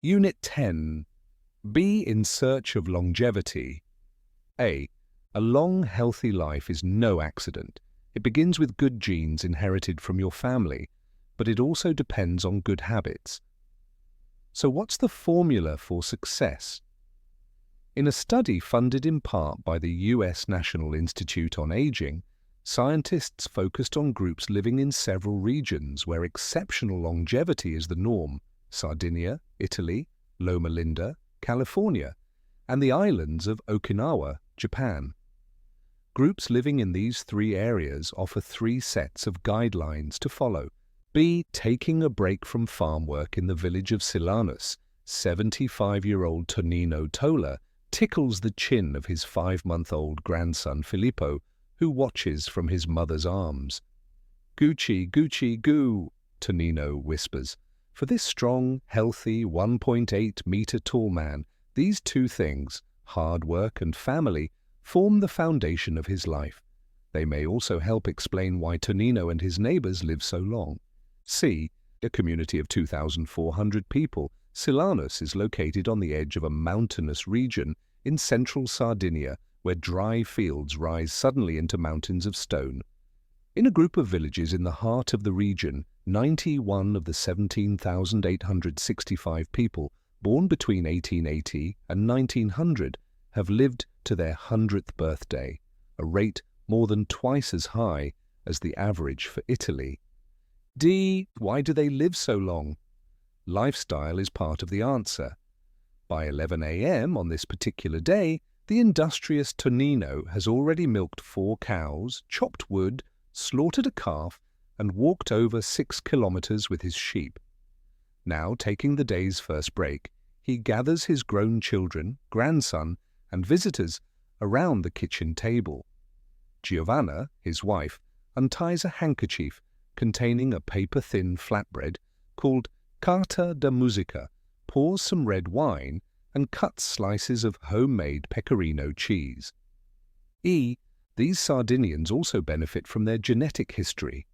Unit 10. Be in search of longevity. A. A long, healthy life is no accident. It begins with good genes inherited from your family, but it also depends on good habits. So what's the formula for success? In a study funded in part by the US National Institute on Aging, scientists focused on groups living in several regions where exceptional longevity is the norm: Sardinia, Italy, Loma Linda, California, and the islands of Okinawa, Japan. Groups living in these three areas offer three sets of guidelines to follow. B. Taking a break from farm work in the village of Silanus. 75-year-old Tonino Tola tickles the chin of his 5-month-old grandson Filippo, who watches from his mother's arms. Gucci, Gucci, goo, Tonino whispers. For this strong, healthy, 1.8-meter-tall man, these two things, hard work and family, form the foundation of his life. They may also help explain why Tonino and his neighbors live so long. C. A community of 2,400 people, Silanus is located on the edge of a mountainous region in central Sardinia, where dry fields rise suddenly into mountains of stone. In a group of villages in the heart of the region, 91 of the 17,865 people born between 1880 and 1900 have lived to their 100th birthday, a rate more than twice as high as the average for Italy. D. Why do they live so long? Lifestyle is part of the answer. By 11 a.m. on this particular day, the industrious Tonino has already milked 4 cows, chopped wood, slaughtered a calf, and walked over 6 kilometers with his sheep. Now, taking the day's first break, he gathers his grown children, grandson, and visitors around the kitchen table. Giovanna, his wife, unties a handkerchief containing a paper-thin flatbread called carta da musica, pours some red wine, and cuts slices of homemade pecorino cheese. E. These Sardinians also benefit from their genetic history.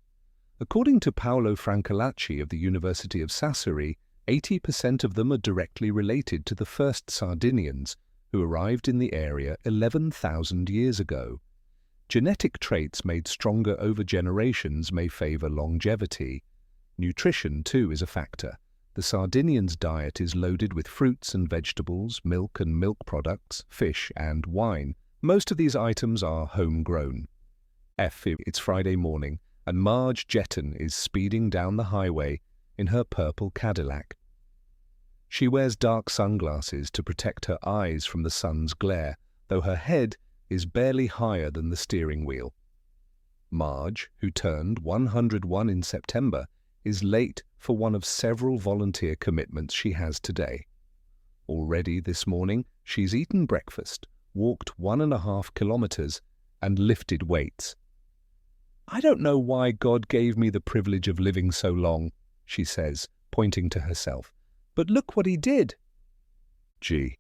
According to Paolo Francalacci of the University of Sassari, 80% of them are directly related to the first Sardinians, who arrived in the area 11,000 years ago. Genetic traits made stronger over generations may favor longevity. Nutrition, too, is a factor. The Sardinians' diet is loaded with fruits and vegetables, milk and milk products, fish and wine. Most of these items are homegrown. F. It's Friday morning, and Marge Jetton is speeding down the highway in her purple Cadillac. She wears dark sunglasses to protect her eyes from the sun's glare, though her head is barely higher than the steering wheel. Marge, who turned 101 in September, is late for one of several volunteer commitments she has today. Already this morning, she's eaten breakfast, walked 1.5 kilometers, and lifted weights. "I don't know why God gave me the privilege of living so long," she says, pointing to herself. "But look what he did." G.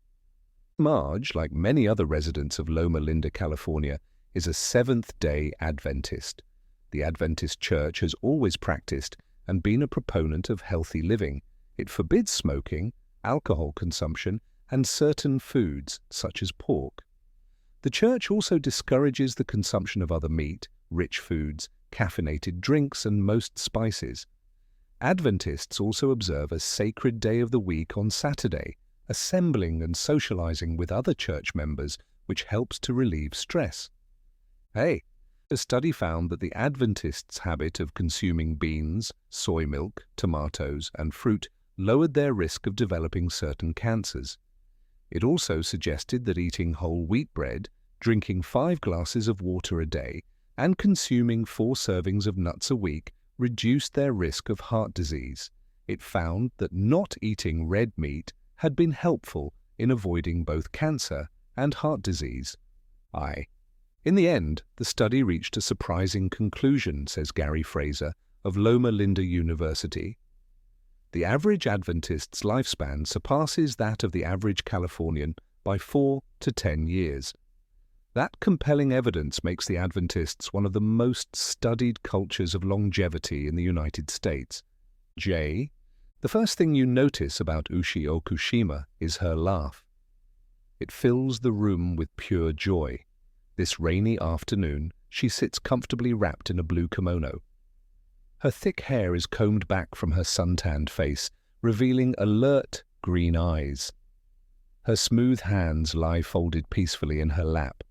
Marge, like many other residents of Loma Linda, California, is a Seventh-day Adventist. The Adventist Church has always practiced and been a proponent of healthy living. It forbids smoking, alcohol consumption, and certain foods, such as pork. The church also discourages the consumption of other meat, rich foods, caffeinated drinks, and most spices. Adventists also observe a sacred day of the week on Saturday, assembling and socializing with other church members, which helps to relieve stress. A study found that the Adventists' habit of consuming beans, soy milk, tomatoes, and fruit lowered their risk of developing certain cancers. It also suggested that eating whole wheat bread, drinking 5 glasses of water a day, and consuming 4 servings of nuts a week reduced their risk of heart disease. It found that not eating red meat had been helpful in avoiding both cancer and heart disease. In the end, the study reached a surprising conclusion, says Gary Fraser of Loma Linda University. The average Adventist's lifespan surpasses that of the average Californian by 4 to 10 years. That compelling evidence makes the Adventists one of the most studied cultures of longevity in the United States. J. The first thing you notice about Ushi Okushima is her laugh. It fills the room with pure joy. This rainy afternoon, she sits comfortably wrapped in a blue kimono. Her thick hair is combed back from her suntanned face, revealing alert green eyes. Her smooth hands lie folded peacefully in her lap.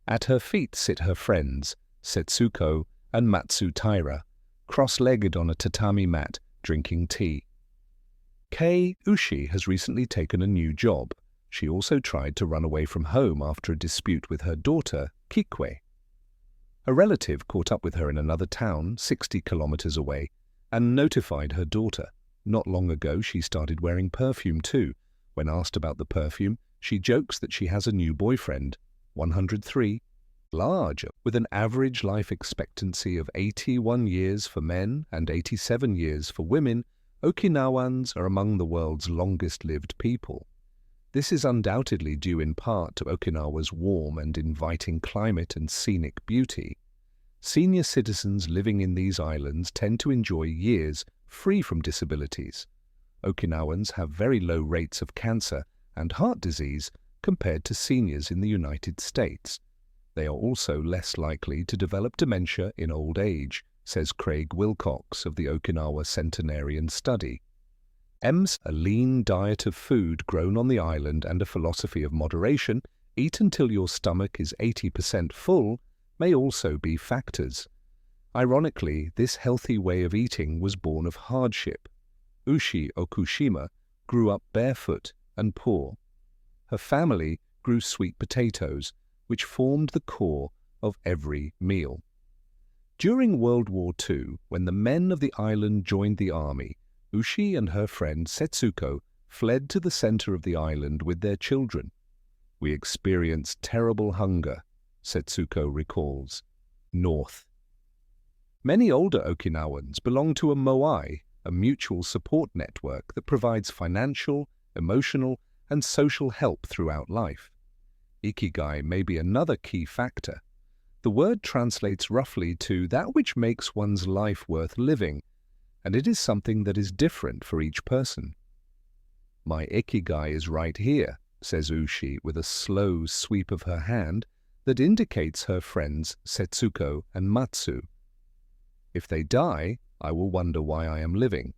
At her feet sit her friends, Setsuko and Matsu Taira, cross-legged on a tatami mat, drinking tea. Kei Ushi has recently taken a new job. She also tried to run away from home after a dispute with her daughter, Kikwe. A relative caught up with her in another town, 60 kilometers away, and notified her daughter. Not long ago, she started wearing perfume too. When asked about the perfume, she jokes that she has a new boyfriend, 103, large, with an average life expectancy of 81 years for men and 87 years for women. Okinawans are among the world's longest-lived people. This is undoubtedly due in part to Okinawa's warm and inviting climate and scenic beauty. Senior citizens living in these islands tend to enjoy years free from disabilities. Okinawans have very low rates of cancer and heart disease compared to seniors in the United States. They are also less likely to develop dementia in old age, says Craig Wilcox of the Okinawa Centenarian Study. A lean diet of food grown on the island and a philosophy of moderation, eat until your stomach is 80% full, may also be factors. Ironically, this healthy way of eating was born of hardship. Ushi Okushima grew up barefoot and poor. Her family grew sweet potatoes, which formed the core of every meal. During World War II, when the men of the island joined the army, Ushi and her friend Setsuko fled to the center of the island with their children. We experienced terrible hunger, Setsuko recalls. North. Many older Okinawans belong to a moai, a mutual support network that provides financial, emotional, and social help throughout life. Ikigai may be another key factor. The word translates roughly to that which makes one's life worth living, and it is something that is different for each person. My ikigai is right here, says Ushi with a slow sweep of her hand that indicates her friends Setsuko and Matsu. If they die, I will wonder why I am living.